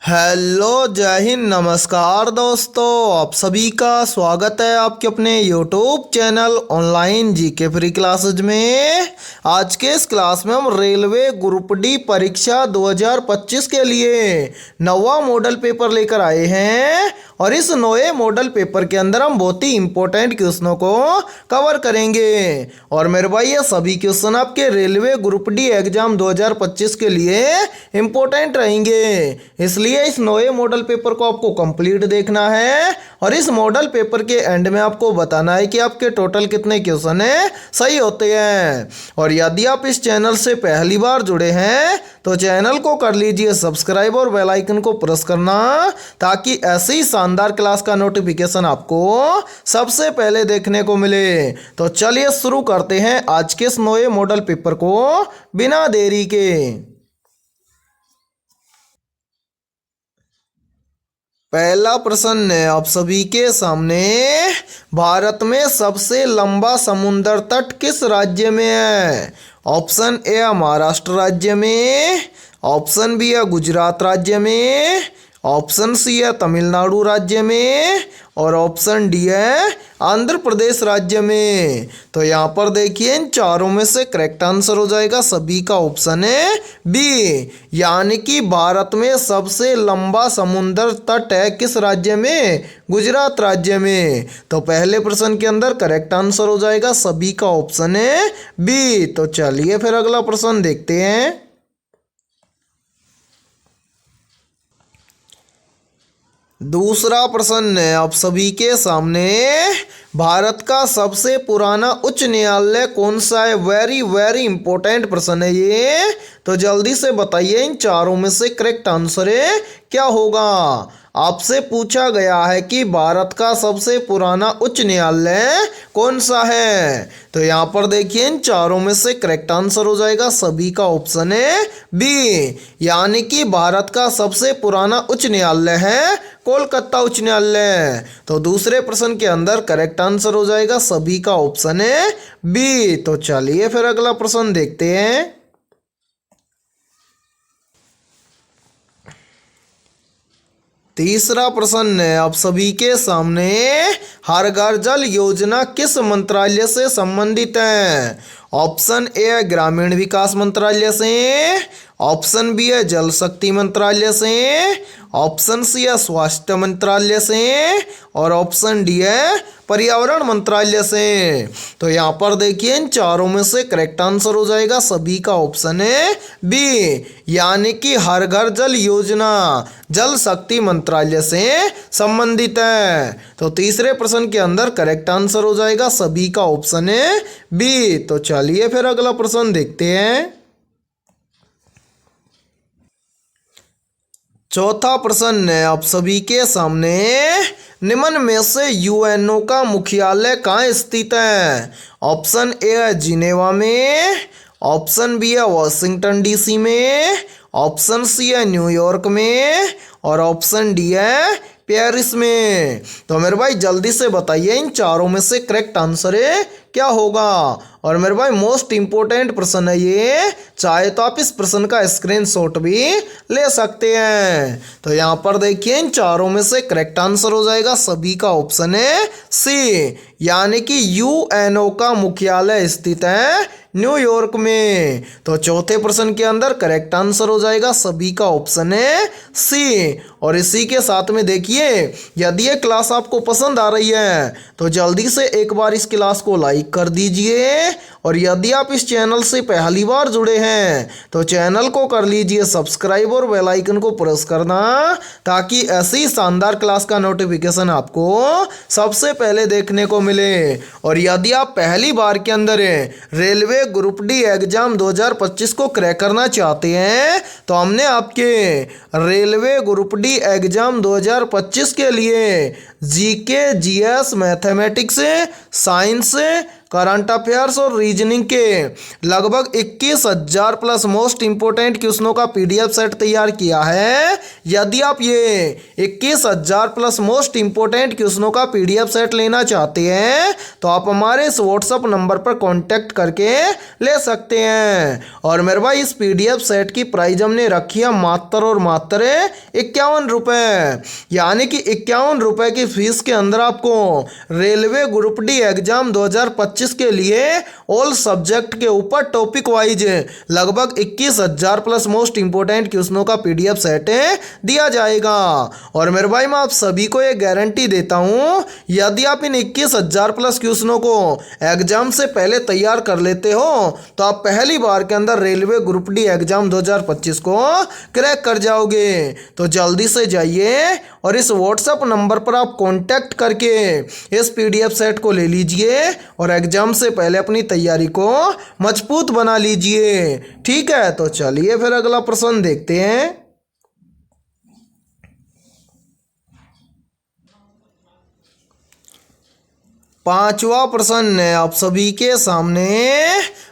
Hello, जय हिंद, नमस्कार दोस्तों। आप सभी का स्वागत है आपके अपने YouTube channel online GK free classes में। आज के इस क्लास में हम रेलवे ग्रुप डी परीक्षा 2025 के लिए नवा मॉडल पेपर लेकर आए हैं और इस नए मॉडल पेपर के अंदर हम बहुत ही इंपॉर्टेंट क्वेश्चनों को कवर करेंगे। और मेरे भाई ये सभी क्वेश्चन आपके रेलवे ग्रुप डी एग्जाम 2025 के लिए इंपॉर्टेंट रहेंगे, इसलिए इस नए मॉडल पेपर को आपको कंप्लीट देखना है और इस मॉडल पेपर के एंड में आपको बताना है कि आपके टोटल कितने क्वेश्चन है सही होते हैं। और यदि आप इस चैनल से पहली बार जुड़े हैं तो चैनल को कर लीजिए सब्सक्राइब और बेल आइकन को प्रेस करना, ताकि ऐसी शानदार क्लास का नोटिफिकेशन आपको सबसे पहले देखने को मिले। तो चलिए शुरू करते हैं आज के इस नए मॉडल पेपर को बिना देरी के। पहला प्रश्न है आप सभी के सामने, भारत में सबसे लंबा समुद्र तट किस राज्य में है? ऑप्शन ए है महाराष्ट्र राज्य में, ऑप्शन बी है गुजरात राज्य में, ऑप्शन सी है तमिलनाडु राज्य में और ऑप्शन डी है आंध्र प्रदेश राज्य में। तो यहाँ पर देखिए इन चारों में से करेक्ट आंसर हो जाएगा सभी का ऑप्शन है बी, यानी कि भारत में सबसे लंबा समुद्र तट है किस राज्य में? गुजरात राज्य में। तो पहले प्रश्न के अंदर करेक्ट आंसर हो जाएगा सभी का ऑप्शन है बी। तो चलिए फिर अगला प्रश्न देखते हैं। दूसरा प्रश्न है आप सभी के सामने, भारत का सबसे पुराना उच्च न्यायालय कौन सा है? वेरी वेरी इंपॉर्टेंट प्रश्न है ये, तो जल्दी से बताइए इन चारों में से करेक्ट आंसर है क्या होगा। आपसे पूछा गया है कि भारत का सबसे पुराना उच्च न्यायालय कौन सा है, तो यहाँ पर देखिए इन चारों में से करेक्ट आंसर हो जाएगा सभी का ऑप्शन है बी, यानी कि भारत का सबसे पुराना उच्च न्यायालय है कोलकाता उच्च न्यायालय। तो दूसरे प्रश्न के अंदर करेक्ट आंसर हो जाएगा सभी का ऑप्शन है बी। तो चलिए फिर अगला प्रश्न देखते हैं। तीसरा प्रश्न है आप सभी के सामने, हर घर जल योजना किस मंत्रालय से संबंधित है? ऑप्शन ए है ग्रामीण विकास मंत्रालय से, ऑप्शन बी है जल शक्ति मंत्रालय से, ऑप्शन सी है स्वास्थ्य मंत्रालय से और ऑप्शन डी है पर्यावरण मंत्रालय से। तो यहाँ पर देखिए इन चारों में से करेक्ट आंसर हो जाएगा सभी का ऑप्शन है बी, यानी कि हर घर जल योजना जल शक्ति मंत्रालय से संबंधित है। तो तीसरे प्रश्न के अंदर करेक्ट आंसर हो जाएगा सभी का ऑप्शन है बी। तो चलिए फिर अगला प्रश्न देखते हैं। चौथा प्रश्न है आप सभी के सामने, निम्न में से यूएनओ का मुख्यालय कहाँ स्थित है? ऑप्शन ए है जिनेवा में, ऑप्शन बी है वॉशिंगटन डीसी में, ऑप्शन सी है न्यूयॉर्क में और ऑप्शन डी है पेरिस में। तो मेरे भाई जल्दी से बताइए इन चारों में से करेक्ट आंसर है क्या होगा। और मेरे भाई मोस्ट इंपॉर्टेंट प्रश्न है ये, चाहे तो आप इस प्रश्न का स्क्रीनशॉट भी ले सकते हैं। तो यहाँ पर देखिए इन चारों में से करेक्ट आंसर हो जाएगा सभी का ऑप्शन है सी, यानी कि यूएनओ का मुख्यालय स्थित है न्यूयॉर्क में। तो चौथे प्रश्न के अंदर करेक्ट आंसर हो जाएगा सभी का ऑप्शन है सी। और इसी के साथ में देखिए यदि ये क्लास आपको पसंद आ रही है तो जल्दी से एक बार इस क्लास को लाइक कर दीजिए, और यदि आप इस चैनल से पहली बार जुड़े हैं तो चैनल को कर लीजिए सब्सक्राइब और बेल आइकन को प्रेस करना, ताकि ऐसी शानदार क्लास का नोटिफिकेशन आपको सबसे पहले देखने को मिले। और यदि आप पहली बार के अंदर रेलवे ग्रुप डी एग्जाम 2025 को क्रैक करना चाहते हैं तो हमने आपके रेलवे ग्रुप डी एग्जाम 2025 के लिए GK, GS, mathematics, science, current affairs और रीजनिंग के लगभग 21,000 प्लस मोस्ट इंपोर्टेंट क्वेश्चनों का पीडीएफ सेट तैयार किया है। यदि आप ये 21,000 प्लस मोस्ट इंपोर्टेंट क्वेश्चनों का पीडीएफ सेट लेना चाहते हैं तो आप हमारे इस व्हाट्सएप नंबर पर कांटेक्ट करके ले सकते हैं। और मेरे भाई इस पीडीएफ सेट की प्राइस हमने रखी है मात्र और मात्र 51 रुपये, यानी कि 51 रुपये की फीस के अंदर आपको रेलवे ग्रुप डी एग्जाम 2025 के लिए ऑल सब्जेक्ट के ऊपर टॉपिक वाइज लगभग 21,000 प्लस मोस्ट इंपोर्टेंट क्वेश्चनों का पीडीएफ सेट दिया जाएगा। और मेरे भाई मैं आप सभी को ये गारंटी देता हूं, यदि आप इन 21,000 प्लस क्वेश्चनों को एग्जाम से पहले तैयार कर लेते हो तो आप पहली बार के अंदर रेलवे ग्रुप डी एग्जाम 2025 को क्रैक कर जाओगे। तो जल्दी से जाइए और इस व्हाट्सएप नंबर पर आप कांटेक्ट करके इस पीडीएफ सेट को ले लीजिए और एग्जाम से पहले अपनी तैयारी को मजबूत बना लीजिए। ठीक है, तो चलिए फिर अगला प्रश्न देखते हैं। पांचवा प्रश्न है आप सभी के सामने,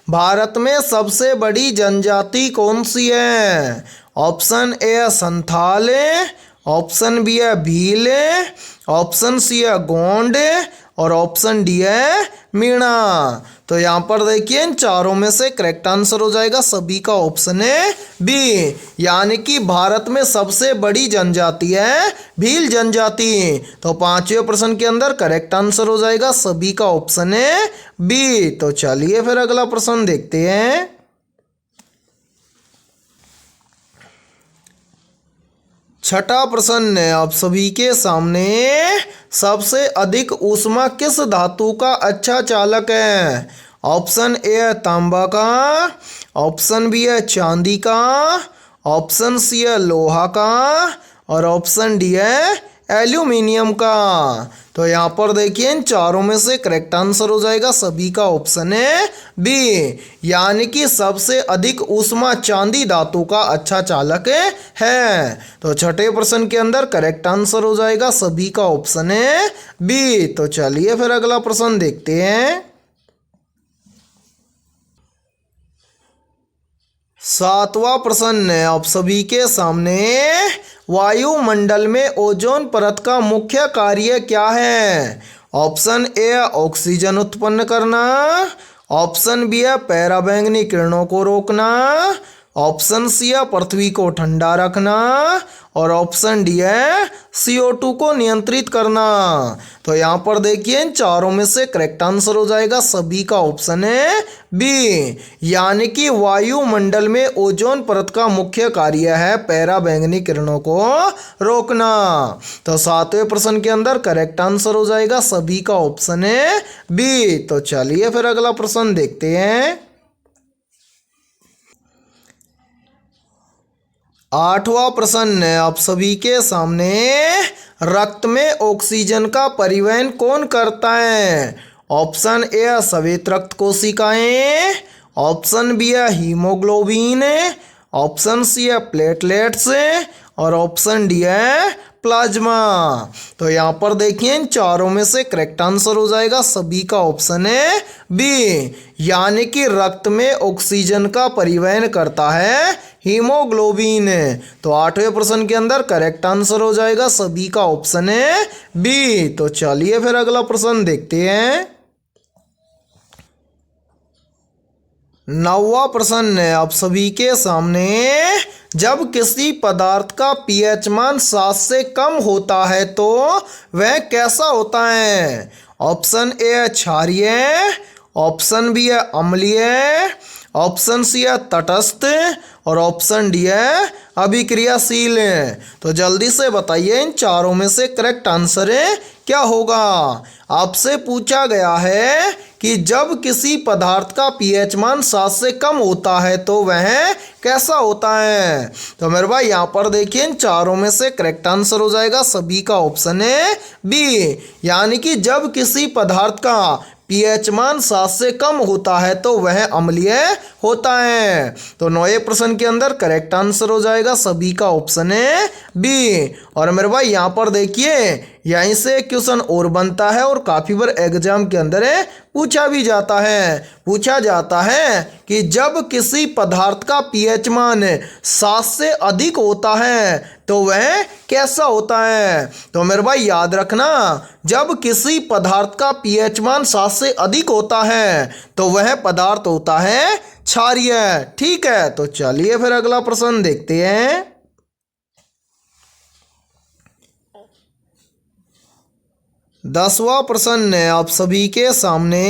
भारत में सबसे बड़ी जनजाति कौन सी है? ऑप्शन ए है संथाल, ऑप्शन बी है भील, ऑप्शन सी है गोंड और ऑप्शन डी है मीणा। तो यहाँ पर देखिए इन चारों में से करेक्ट आंसर हो जाएगा सभी का ऑप्शन है बी, यानी कि भारत में सबसे बड़ी जनजाति है भील जनजाति। तो पांचवें प्रश्न के अंदर करेक्ट आंसर हो जाएगा सभी का ऑप्शन है बी। तो चलिए फिर अगला प्रश्न देखते हैं। छठा प्रश्न है आप सभी के सामने, सबसे अधिक ऊष्मा किस धातु का अच्छा चालक है? ऑप्शन ए है तांबा का, ऑप्शन बी है चांदी का, ऑप्शन सी है लोहा का और ऑप्शन डी है एल्यूमिनियम का। तो यहाँ पर देखिए इन चारों में से करेक्ट आंसर हो जाएगा सभी का ऑप्शन है बी, यानी कि सबसे अधिक ऊष्मा चांदी धातु का अच्छा चालक है। तो छठे प्रश्न के अंदर करेक्ट आंसर हो जाएगा सभी का ऑप्शन है बी। तो चलिए फिर अगला प्रश्न देखते हैं। सातवां प्रश्न है आप सभी के सामने, वायुमंडल में ओजोन परत का मुख्य कार्य क्या है? ऑप्शन ए ऑक्सीजन उत्पन्न करना, ऑप्शन बी है पराबैंगनी किरणों को रोकना, ऑप्शन सी है पृथ्वी को ठंडा रखना और ऑप्शन डी है CO2 को नियंत्रित करना। तो यहाँ पर देखिए इन चारों में से करेक्ट आंसर हो जाएगा सभी का ऑप्शन है बी, यानी कि वायुमंडल में ओजोन परत का मुख्य कार्य है पराबैंगनी किरणों को रोकना। तो सातवें प्रश्न के अंदर करेक्ट आंसर हो जाएगा सभी का ऑप्शन है बी। तो चलिए फिर अगला प्रश्न देखते हैं। आठवां प्रश्न है आप सभी के सामने, रक्त में ऑक्सीजन का परिवहन कौन करता है? ऑप्शन ए है श्वेत रक्त कोशिकाएं, ऑप्शन बी है हीमोग्लोबिन, ऑप्शन सी है प्लेटलेट्स और ऑप्शन डी है प्लाज्मा। तो यहाँ पर देखिए इन चारों में से करेक्ट आंसर हो जाएगा सभी का ऑप्शन है बी, यानी कि रक्त में ऑक्सीजन का परिवहन करता है हीमोग्लोबिन। तो आठवें प्रश्न के अंदर करेक्ट आंसर हो जाएगा सभी का ऑप्शन है बी। तो चलिए फिर अगला प्रश्न देखते हैं। नौवां प्रश्न है आप सभी के सामने, जब किसी पदार्थ का पीएच मान 7 से कम होता है तो वह कैसा होता है? ऑप्शन ए है क्षारीय, ऑप्शन बी है अम्लीय, ऑप्शन सी है तटस्थ और ऑप्शन डी है अभिक्रियाशील। तो जल्दी से बताइए इन चारों में से करेक्ट आंसर क्या होगा? आपसे पूछा गया है कि जब किसी पदार्थ का पीएच मान 7 से कम होता है तो वह कैसा होता है? तो मेरे भाई यहाँ पर देखिए इन चारों में से करेक्ट आंसर हो जाएगा सभी का ऑप्शन है बी, यानी कि जब किसी पदार्थ का पीएच मान 7 से कम होता है तो वह अम्लीय होता है। तो 9वें प्रश्न के अंदर करेक्ट आंसर हो जाएगा सभी का ऑप्शन है बी। और मेरे भाई यहाँ पर देखिए यहीं से क्वेश्चन और बनता है और काफ़ी बार एग्जाम के अंदर पूछा भी जाता है। पूछा जाता है कि जब किसी पदार्थ का पीएच मान 7 से अधिक होता है तो वह कैसा होता है। तो मेरे भाई याद रखना, जब किसी पदार्थ का पीएच मान 7 से अधिक होता है तो वह पदार्थ होता है क्षारीय। ठीक है, तो चलिए फिर अगला प्रश्न देखते हैं। 10वां प्रश्न है आप सभी के सामने।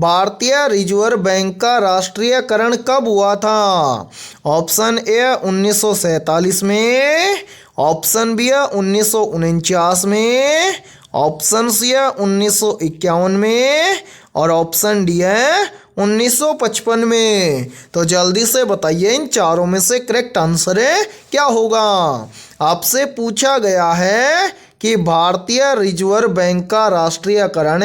भारतीय रिजर्व बैंक का राष्ट्रीयकरण कब हुआ था। ऑप्शन ए 1947 में, ऑप्शन बी 1949 में, ऑप्शन सी 1951 में और ऑप्शन डी है 1955 में। तो जल्दी से बताइए इन चारों में से करेक्ट आंसर क्या होगा। आपसे पूछा गया है कि भारतीय रिजर्व बैंक का राष्ट्रीयकरण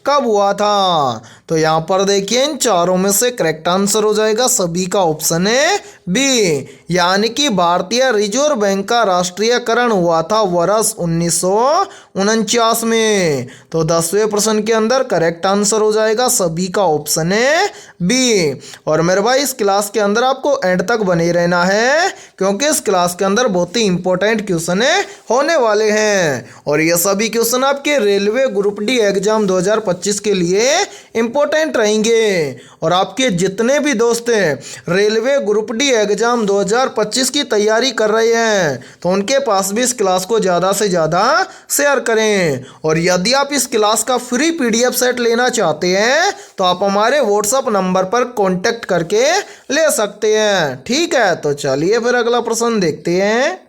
कब हुआ था। तो यहाँ पर देखिए इन चारों में से करेक्ट आंसर हो जाएगा सभी का ऑप्शन है बी, यानी कि भारतीय रिजर्व बैंक का राष्ट्रीयकरण हुआ था वर्ष 1949 में। तो 10वें प्रश्न के अंदर करेक्ट आंसर हो जाएगा सभी का ऑप्शन है बी। और मेरे भाई इस क्लास के अंदर आपको एंड तक बने रहना है, क्योंकि इस क्लास के अंदर बहुत ही इंपॉर्टेंट क्वेश्चन होने वाले हैं और ये सभी क्वेश्चन आपके रेलवे ग्रुप डी एग्जाम 2025 के लिए इंपॉर्टेंट रहेंगे। और आपके जितने भी दोस्त हैं रेलवे ग्रुप डी एग्जाम 2025 की तैयारी कर रहे हैं तो उनके पास भी इस क्लास को ज़्यादा से ज़्यादा शेयर करें। और यदि आप इस क्लास का फ्री पीडीएफ सेट लेना चाहते हैं तो आप हमारे व्हाट्सएप नंबर पर कांटेक्ट करके ले सकते हैं। ठीक है, तो चलिए फिर अगला प्रश्न देखते हैं।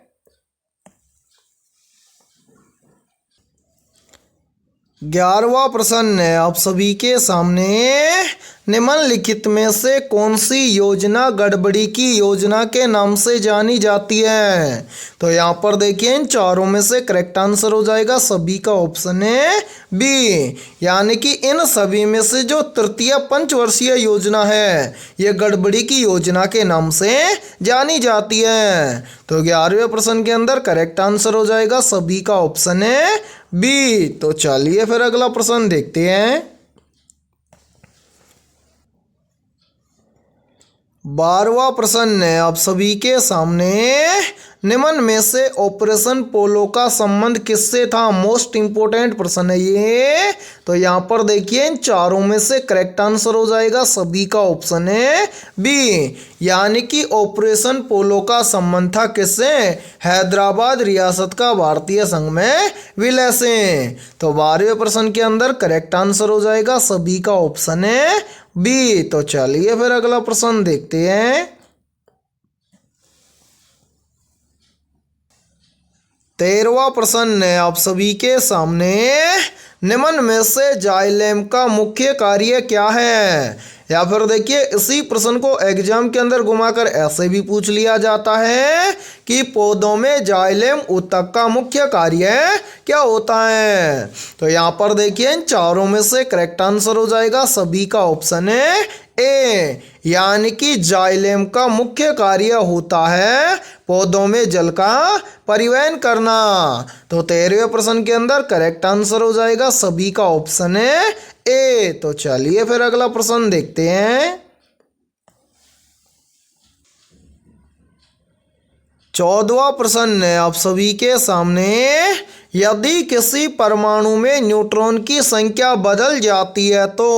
11वां प्रश्न है आप सभी के सामने। निम्नलिखित में से कौन सी योजना गड़बड़ी की योजना के नाम से जानी जाती है। तो यहाँ पर देखिए इन चारों में से करेक्ट आंसर हो जाएगा सभी का ऑप्शन है बी, यानी कि इन सभी में से जो तृतीय पंचवर्षीय योजना है ये गड़बड़ी की योजना के नाम से जानी जाती है। तो 11वें प्रश्न के अंदर करेक्ट आंसर हो जाएगा सभी का ऑप्शन है बी। तो चलिए फिर अगला प्रश्न देखते हैं। 12वां प्रश्न है आप सभी के सामने। निम्न में से ऑपरेशन पोलो का संबंध किससे था। मोस्ट इंपोर्टेंट प्रश्न है ये। तो यहाँ पर देखिए इन चारों में से करेक्ट आंसर हो जाएगा सभी का ऑप्शन है बी, यानी कि ऑपरेशन पोलो का संबंध था किससे, हैदराबाद रियासत का भारतीय संघ में विलय से। तो 12वें प्रश्न के अंदर करेक्ट आंसर हो जाएगा सभी का ऑप्शन है बी। तो चलिए फिर अगला प्रश्न देखते हैं। 13वां प्रश्न है आप सभी के सामने। निम्न में से जाइलेम का मुख्य कार्य क्या है। या फिर देखिए इसी प्रश्न को एग्जाम के अंदर घुमाकर ऐसे भी पूछ लिया जाता है कि पौधों में जाइलेम ऊतक का मुख्य कार्य क्या होता है। तो यहाँ पर देखिए इन चारों में से करेक्ट आंसर हो जाएगा सभी का ऑप्शन है ए, यानी कि जाइलेम का मुख्य कार्य होता है पौधों में जल का परिवहन करना। तो 13वें प्रश्न के अंदर करेक्ट आंसर हो जाएगा सभी का ऑप्शन है ए। तो चलिए फिर अगला प्रश्न देखते हैं। 14वां प्रश्न है आप सभी के सामने। यदि किसी परमाणु में न्यूट्रॉन की संख्या बदल जाती है तो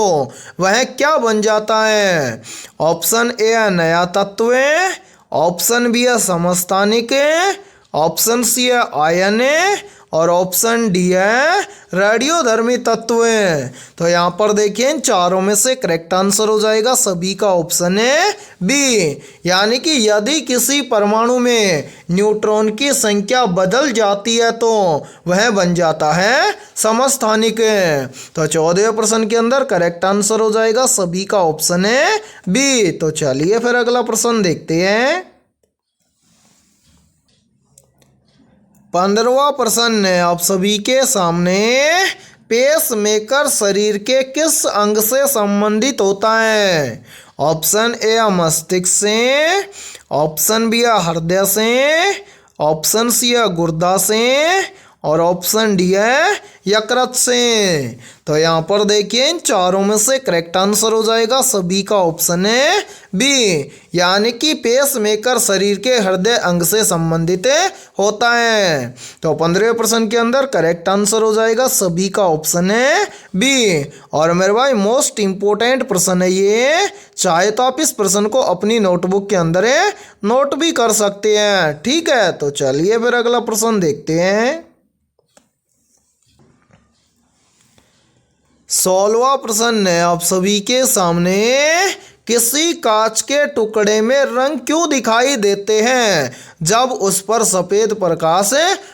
वह क्या बन जाता है। ऑप्शन ए है नया तत्व, ऑप्शन बी है समस्थानिक, ऑप्शन सी है आयन और ऑप्शन डी है रेडियोधर्मी तत्व। तो यहाँ पर देखिए इन चारों में से करेक्ट आंसर हो जाएगा सभी का ऑप्शन है बी, यानी कि यदि किसी परमाणु में न्यूट्रॉन की संख्या बदल जाती है तो वह बन जाता है समस्थानिक। तो 14वें प्रश्न के अंदर करेक्ट आंसर हो जाएगा सभी का ऑप्शन है बी। तो चलिए फिर अगला प्रश्न देखते हैं। 15वां प्रश्न है आप सभी के सामने। पेस मेकर शरीर के किस अंग से संबंधित होता है। ऑप्शन ए है मस्तिष्क से, ऑप्शन बी है हृदय से, ऑप्शन सी है गुर्दा से और ऑप्शन डी है यकृत से। तो यहाँ पर देखिए इन चारों में से करेक्ट आंसर हो जाएगा सभी का ऑप्शन है बी, यानी कि पेस मेकर शरीर के हृदय अंग से संबंधित होता है। तो 15वें प्रश्न के अंदर करेक्ट आंसर हो जाएगा सभी का ऑप्शन है बी। और मेरे भाई मोस्ट इंपोर्टेंट प्रश्न है ये, चाहे तो आप इस प्रश्न को अपनी नोटबुक के अंदर नोट भी कर सकते हैं। ठीक है, तो चलिए फिर अगला प्रश्न देखते हैं। 16वां प्रश्न है आप सभी के सामने, किसी कांच के टुकड़े में रंग क्यों दिखाई देते हैं जब उस पर सफेद प्रकाश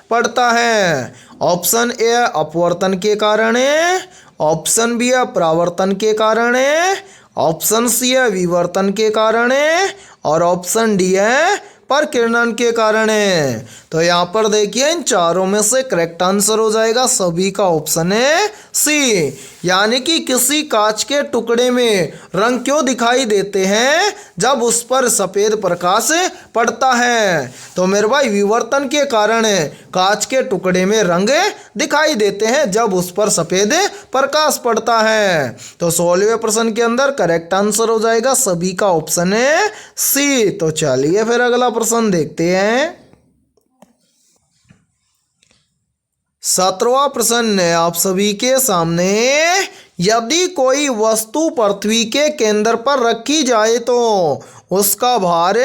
पड़ता है? ऑप्शन ए अपवर्तन के कारण है, ऑप्शन बी है परावर्तन के कारण है, ऑप्शन सी है विवर्तन के कारण है और ऑप्शन डी है परकिरणन के कारण है। तो यहाँ पर देखिए इन चारों में से करेक्ट आंसर हो जाएगा सभी का ऑप्शन है सी, यानी कि किसी कांच के टुकड़े में रंग क्यों दिखाई देते हैं जब उस पर सफेद प्रकाश पड़ता है। तो मेरे भाई विवर्तन के कारण कांच के टुकड़े में रंग दिखाई देते हैं जब उस पर सफेद प्रकाश पड़ता है। तो 16वें प्रश्न के अंदर करेक्ट आंसर हो जाएगा सभी का ऑप्शन है सी। तो चलिए फिर अगला प्रश्न देखते हैं। 17वां प्रश्न है आप सभी के सामने, यदि कोई वस्तु पृथ्वी के केंद्र पर रखी जाए तो उसका भार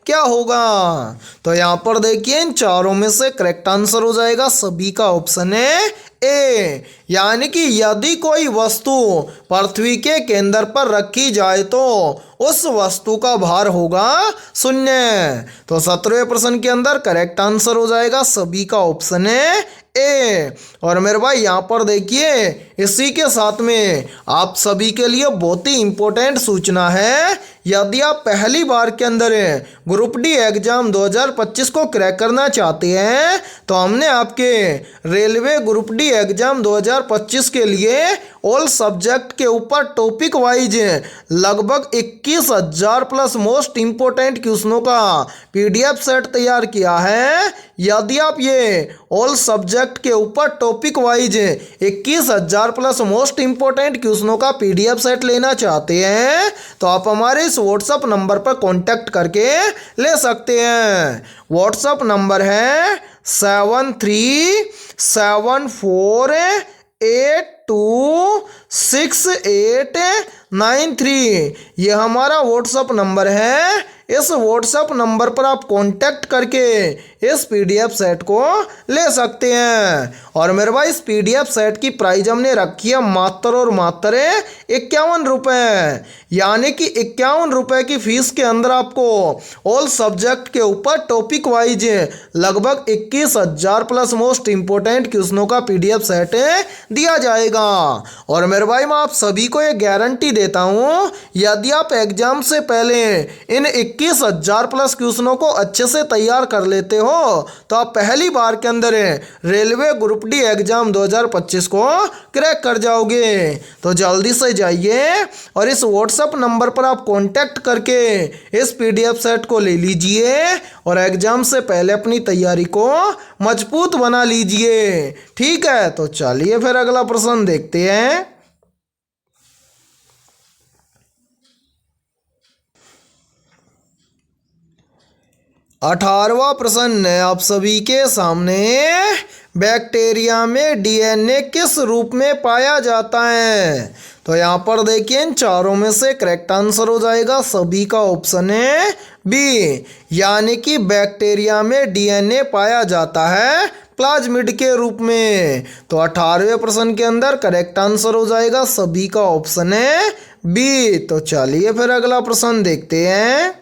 क्या होगा? तो यहाँ पर देखिए इन चारों में से करेक्ट आंसर हो जाएगा सभी का ऑप्शन है ए, यानी कि यदि कोई वस्तु पृथ्वी के केंद्र पर रखी जाए तो उस वस्तु का भार होगा 0। तो 17वें प्रश्न के अंदर करेक्ट आंसर हो जाएगा सभी का ऑप्शन है ए। और मेरे भाई यहाँ पर देखिए इसी के साथ में आप सभी के लिए बहुत ही इंपॉर्टेंट सूचना है, यदि आप पहली बार के अंदर ग्रुप डी एग्जाम 2025 को क्रैक करना चाहते हैं तो हमने आपके रेलवे ग्रुप डी एग्जाम 2025 के लिए ऑल सब्जेक्ट के ऊपर टॉपिक वाइज लगभग 21,000 प्लस मोस्ट इंपोर्टेंट क्वेश्चनों का पीडीएफ सेट तैयार किया है। यदि आप ये ऑल सब्जेक्ट के ऊपर topic wise 21,000 plus most important क्वेश्चनों का पीडीएफ सेट लेना चाहते हैं तो आप हमारे इस व्हाट्सएप नंबर पर कांटेक्ट करके ले सकते हैं। व्हाट्सएप नंबर है 7374826893। ये हमारा व्हाट्सएप नंबर है। इस व्हाट्सएप नंबर पर आप कांटेक्ट करके इस पीडीएफ सेट को ले सकते हैं। और मेरे भाई इस पीडीएफ सेट की प्राइस हमने रखी है मात्र और मात्र 51 रुपये, यानी कि 51 रुपये की फीस के अंदर आपको ऑल सब्जेक्ट के ऊपर टॉपिक वाइज लगभग 21,000 प्लस मोस्ट इंपोर्टेंट क्वेश्चनों का पीडीएफ सेट दिया जाएगा। और मेरे भाई मैं आप सभी को ये गारंटी देता हूँ, यदि आप एग्जाम से पहले इन 21,000 प्लस क्वेश्चनों को अच्छे से तैयार कर लेते हो तो आप पहली बार के अंदर रेलवे ग्रुप डी एग्जाम 2025 को क्रैक कर जाओगे। तो जल्दी से जाइए और इस व्हाट्सएप नंबर पर आप कांटेक्ट करके इस पीडीएफ सेट को ले लीजिए और एग्जाम से पहले अपनी तैयारी को मजबूत बना लीजिए। ठीक है, तो चलिए फिर अगला प्रश्न देखते हैं। 18वां प्रश्न है आप सभी के सामने, बैक्टीरिया में डीएनए किस रूप में पाया जाता है? तो यहाँ पर देखिए इन चारों में से करेक्ट आंसर हो जाएगा सभी का ऑप्शन है बी, यानी कि बैक्टीरिया में डीएनए पाया जाता है प्लाज्मिड के रूप में। तो 18वें प्रश्न के अंदर करेक्ट आंसर हो जाएगा सभी का ऑप्शन है बी। तो चलिए फिर अगला प्रश्न देखते हैं।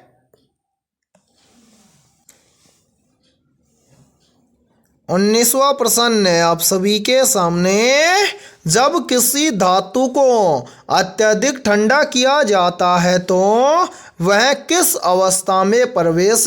19वां प्रश्न है आप सभी के सामने, जब किसी धातु को अत्यधिक ठंडा किया जाता है तो वह किस अवस्था में प्रवेश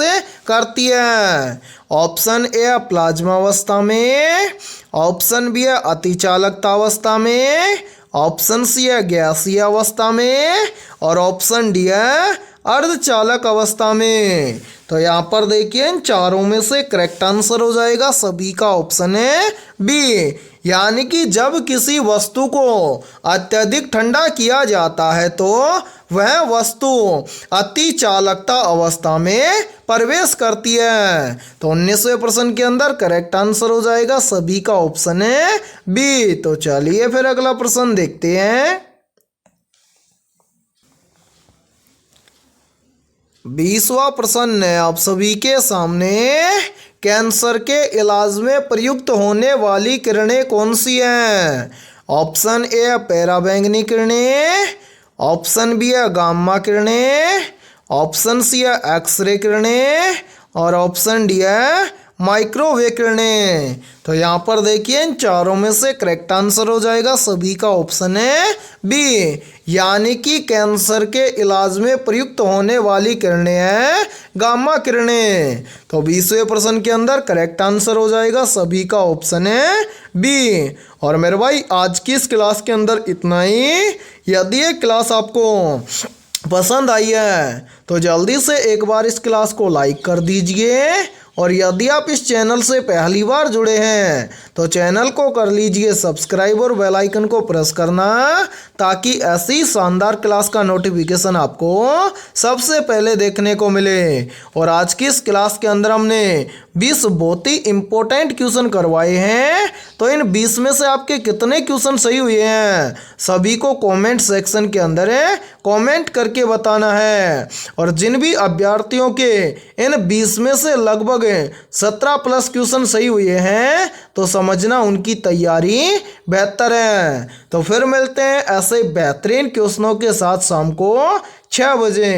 करती है? ऑप्शन ए प्लाज्मा अवस्था में, ऑप्शन बी है अतिचालकता अवस्था में, ऑप्शन सी है गैसीय अवस्था में और ऑप्शन डी है अर्धचालक अवस्था में। तो यहाँ पर देखिए इन चारों में से करेक्ट आंसर हो जाएगा सभी का ऑप्शन है बी। यानी कि जब किसी वस्तु को अत्यधिक ठंडा किया जाता है तो वह वस्तु अति चालकता अवस्था में प्रवेश करती है। तो 19वें प्रश्न के अंदर करेक्ट आंसर हो जाएगा सभी का ऑप्शन है बी। तो चलिए फिर अगला प्रश्न देखते हैं। 20वां प्रश्न है आप सभी के सामने, कैंसर के इलाज में प्रयुक्त होने वाली किरणें कौन सी हैं? ऑप्शन ए है पैराबैंगनी किरणें, ऑप्शन बी है गामा किरणें, ऑप्शन सी है एक्सरे किरणें और ऑप्शन डी है माइक्रोवेव किरणें। तो यहाँ पर देखिए इन चारों में से करेक्ट आंसर हो जाएगा सभी का ऑप्शन है बी। यानी कि कैंसर के इलाज में प्रयुक्त होने वाली किरणें हैं गामा किरणें। तो 20वें प्रश्न के अंदर करेक्ट आंसर हो जाएगा सभी का ऑप्शन है बी। और मेरे भाई आज की इस क्लास के अंदर इतना ही। यदि ये क्लास आपको पसंद आई है तो जल्दी से एक बार इस क्लास को लाइक कर दीजिए और यदि आप इस चैनल से पहली बार जुड़े हैं तो चैनल को कर लीजिए सब्सक्राइब और बेल आइकन को प्रेस करना ताकि ऐसी शानदार क्लास का नोटिफिकेशन आपको सबसे पहले देखने को मिले। और आज की इस क्लास के अंदर हमने 20 बहुत ही इंपॉर्टेंट क्वेश्चन करवाए हैं। तो इन 20 में से आपके कितने क्वेश्चन सही हुए हैं सभी को कमेंट सेक्शन के अंदर कमेंट करके बताना है। और जिन भी अभ्यर्थियों के इन 20 में से लगभग 17+ क्वेश्चन सही हुए हैं तो समझना उनकी तैयारी बेहतर है। तो फिर मिलते हैं ऐसे बेहतरीन क्वेश्चनों के साथ शाम को 6 बजे।